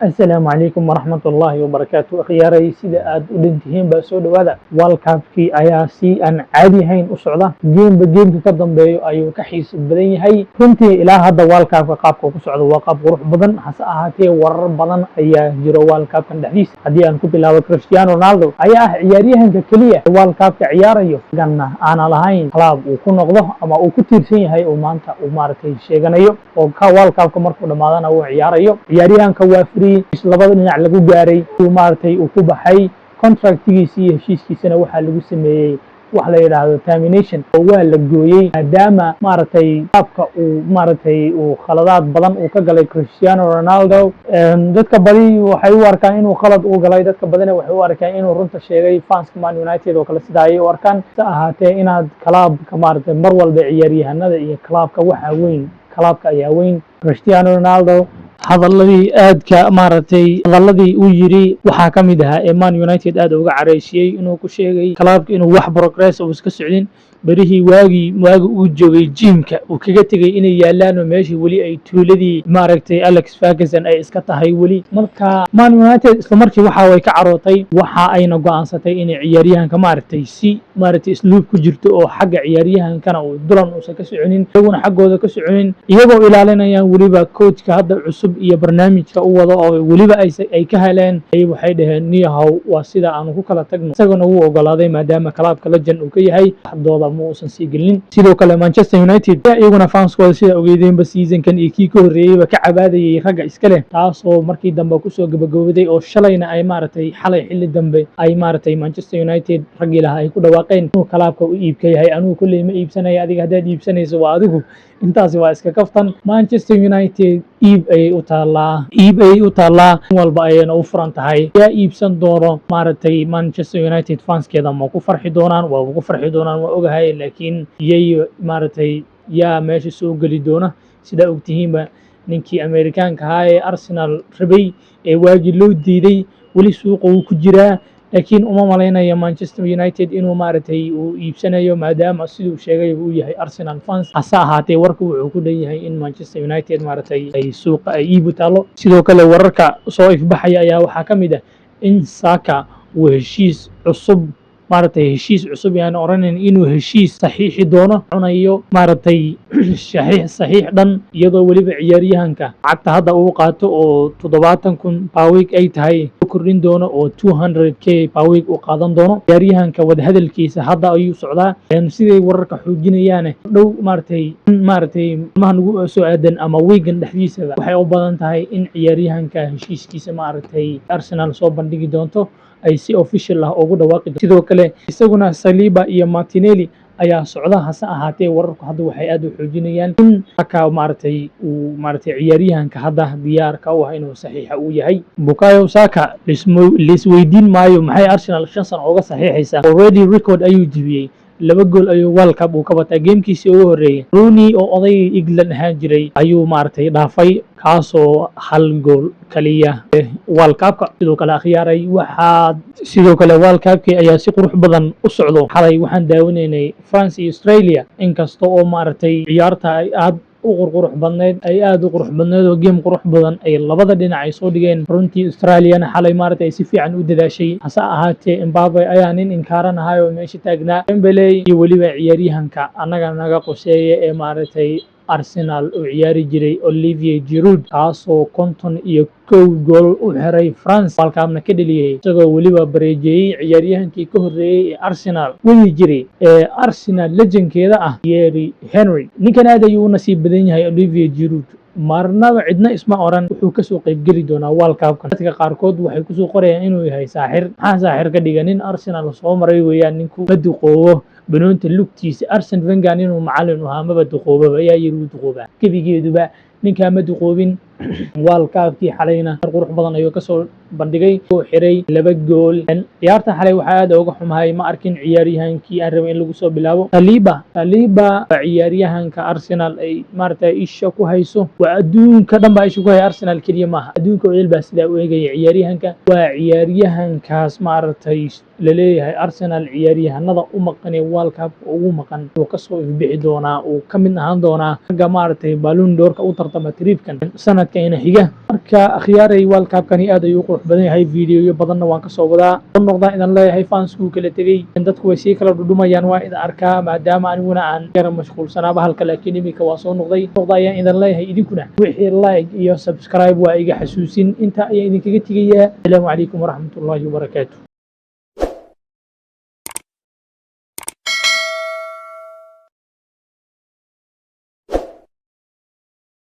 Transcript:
السلام عليكم ورحمة الله وبركاته أخياري سيدا آد ودنتهين بأسود وهذا والكاب في أياسي أن عادي هين أسعودة جيم كقدم بيو أيو كحيس بدني هاي كنت إلى هذا والكاب قابك وسعودة وقاب روح بدن حسأهاتي ور بدن أي جرو والكاب كان دحديث هدي أن كنت لا كريستيانو رونالدو أي عياريهن ككلية والكاب كعياريو قلنا أنا لهين كلاب وكون نقضه أما وكتير شيء هاي ومانتا ومارتي شيء جنايو وكا والكاب كمركو لما أنا وعياريو عياريهن كوافري labada dhinac lagu gaaray uu maartay uu ku baxay contractigiisa iyo heshiiskiisana waxa lagu sameeyay wax la yiraahdo termination oo waa la gooyay maadaama maartay qaabka uu maartay uu khaladaad badan uu ka galay Cristiano Ronaldo dadka badi waxay u arkaan inuu khalad u galay dadka badana waxay u arkaan inuu runta sheegay fans Man United oo kala sida ay u arkaan ahaatee inaad club-ka maartay mar walba ciyaaryahanada iyo club-ka waxa weyn club-ka ayaa weyn Cristiano Ronaldo hadalladii aadka maartay hadalladii uu yiri waxa kamid ahaa ee Man United aad uga careysiyay inuu ku sheegay clubka inuu wax progress uu iska socdin barihii waagi uu joogay jimka uu kaga tagay inay yaalaan meeshii wali ay tuuladii maartay Alex Ferguson ay iska tahay wali marka Man United isla markii waxa way ka carootay waxa ayna go'aansatay inay ciyaaryahanka maartay si maartay isluub ku jirto oo xagga ciyaaryahankana uu dulan uu ka soconin iyaguna xaggooda ka soconin iyagoo ilaalinayaan waliba coachka hadda cusub iyo barnaamijka uu wado oo waliba ay ka heleen ay waxay dhaheen niyahow waa sida aan ku kala tagno isaguna wuu ogolaaday maadaama clubka legend uu ka yahay xadooda ma uusan sii gelin sidoo kale Manchester United iyaguna fanskooda sida ogeydeenba seasonkan iyo kii ka horeeyayba ka cabaadayay ragga iska leh taasoo markii dambe ku soo gabagabowday oo shalayna ay maartay xalay xilli dambe ay maartay Manchester United ragii laha ay ku dhawaaqeen inuu clubka u iibka yahay anigu kulli ma iibsanayo adiga hadaad iibsanayso waa adigu intaasi waa iska kaftan Manchester United iib ay u taalaa walba ayayna u furan tahay yaa iibsan doono maartay Manchester United fanskeeda ma ku farxi doonaan waa ogahay laakiin iyay maartay yaa meesha soo gali doona sida ogtihiinba ninkii Amerikaanka ahaa ee Arsenal rabay ee waagi loo diiday wali suuqa uu ku jiraa laakiin uma malaynayo Manchester United inuu maartay uu iibsanayo maadaama sidoo sheegay uu yahay Arsenal fans hasa ahaatee warku wuxuu ku leeyahay in Manchester United maartay ay suuqa ay iibu taalo sidoo kale wararka soo ifbaxaya ayaa waxa kamid ah in Saka uu heshiis cusub yaan oranin inuu heshiis saxiixi doono cunayo maartay saxiix dhan iyadoo waliba ciyaaryahanka lacagta hadda uu qaato oo 70,000 per week ay tahay kordhin doono oo 200k per week uu qaadan doono ciyaaryahanka wada hadalkiisa hadda ayuu socdaa siday wararka xoojinayaan dhow maartay ma nagu soo aadan ama weegan dhexdiisa waxay u badan tahay in ciyaaryahanka heshiiskiisa maartay Arsenal soo bandhigi doonto ay si official ah ugu dhawaaqi sidoo kale isaguna Saliba iyo Martinelli ayaa socda hase ahaatee wararku hadda waxay aad u xoojinayaan in Saka maartay ciyaaryahanka hadda diyaarka u ah inuu saxiixa uu yahay Bukayo Saka lisweydiin maayo maxay Arsenal 5 sano uga saxiixaysaa already record ayuu jibiyay 2 gool ayuu World Cup uu ka batay gamekiisii ugu horeeyay Rooney oo oday England ahaan jiray ayuu maartay dhaafay kaasoo 1 gool kaliya World Cup sidoo kale akhyaaray waxa sidoo kale World Cup ayaa si qurux badan u socdo xalay waxaan daawanaynay France iyo Australia inkastoo oo maartay ciyaarta ay aad u qurux badneed oo game qurux badan ay labada dhinac ay soo dhigeen runtii Australia xalay maartay si fiican u dadaashay hasa ahaatee Mbappe ayaa nin inkaaranahay oo meesha taagnaa Dembele iyo waliba ciyaaryahanka naga qoseeyay ee maartay Arsenal oo ciyaari jiray Olivier Giroud kaasoo 51 gool u xiray France halkaasna ka dhaliyay isagoo waliba bareejiyay ciyaaryahankii ka horeeyay ee Arsenal wali jiray ee Arsenal legendkeeda ah Thierry Henry ninkan aad ayuu nasiib badan yahay Olivier Giroud marnaba cidna isma oran wuxuu ka soo qayb gali doonaa World Cup dadka qaarkood waxay ku soo qorayaan inuu yahay saaxir saaxir ka dhiganin Arsenal soo maray weeyaan ninku maduqoobo banoonta lugtiisa Arsene Wenger inuu macallin u ahaa ma duqoobo ayaa yiri duqooba kabigeeduba ninka ma duqoobin World Cup-kii xalayna qurux badan ayuu ka soo bandhigay oo xiray 2 gool ciyaarta xalay waxa aad uga xumahay ma arkin ciyaaryahankii aan rabay in lagu soo bilaabo Saliba ciyaaryahanka Arsenal ay maartay isha ku hayso waa adduunka dhan baa isha ku hay Arsenal kaliya maaha adduunka oo ilba sida u eegay ciyaaryahanka waa ciyaaryahankaas maartay la leeyahay Arsenal ciyaaryahanada u maqan ee World Cup ugu maqan oo ka soo ifbixi doona oo ka mid ahaan doona maartay Ballon d'Or ka u tartama tripkan sanad كينا هيجا مركا أخياري والكاب كان هذا يقول بدني هاي فيديو بدنا وان كصوبدا النقطة إذا الله هاي فانس كل تجي عندك كويسي كلا بدوما ينوع إذا أركا ما دام أنا عن غير مشغول سنة بهالكلاكيني بكواصل نقطة يعني إذا الله هاي إذا كنا وحي لايك يا سبسكرايب وإيجا حسوسين أنت يعني كجتيجي السلام عليكم ورحمة الله وبركاته.